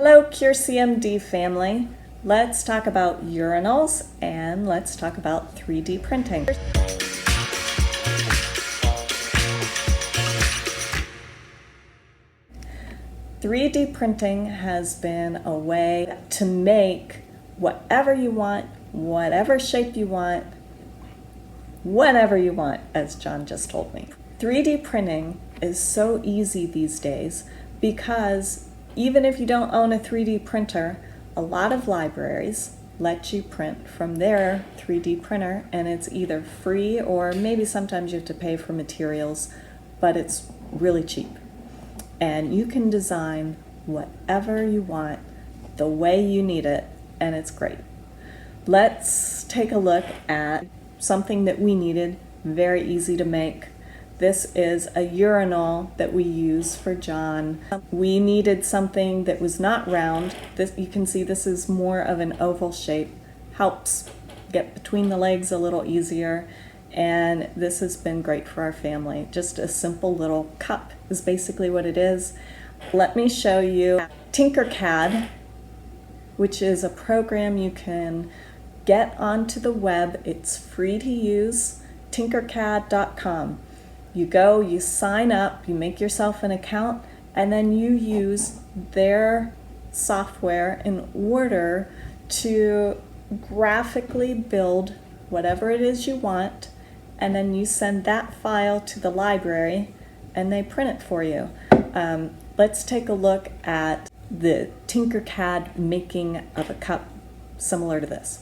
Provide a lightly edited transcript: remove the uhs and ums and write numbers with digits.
Hello CureCMD family. Let's talk about urinals and let's talk about 3D printing. 3D printing has been a way to make whatever you want, whatever shape you want, whenever you want, as John just told me. 3D printing is so easy these days because even if you don't own a 3D printer, a lot of libraries let you print from their 3D printer, and it's either free or maybe sometimes you have to pay for materials, but it's really cheap. And you can design whatever you want the way you need it, and it's great. Let's take a look at something that we needed, very easy to make. This is a urinal that we use for John. We needed something that was not round. You can see this is more of an oval shape. Helps get between the legs a little easier. And this has been great for our family. Just a simple little cup is basically what it is. Let me show you Tinkercad, which is a program you can get onto the web. It's free to use, tinkercad.com. You go, you sign up, you make yourself an account, and then you use their software in order to graphically build whatever it is you want, and then you send that file to the library and they print it for you. Let's take a look at the Tinkercad making of a cup similar to this.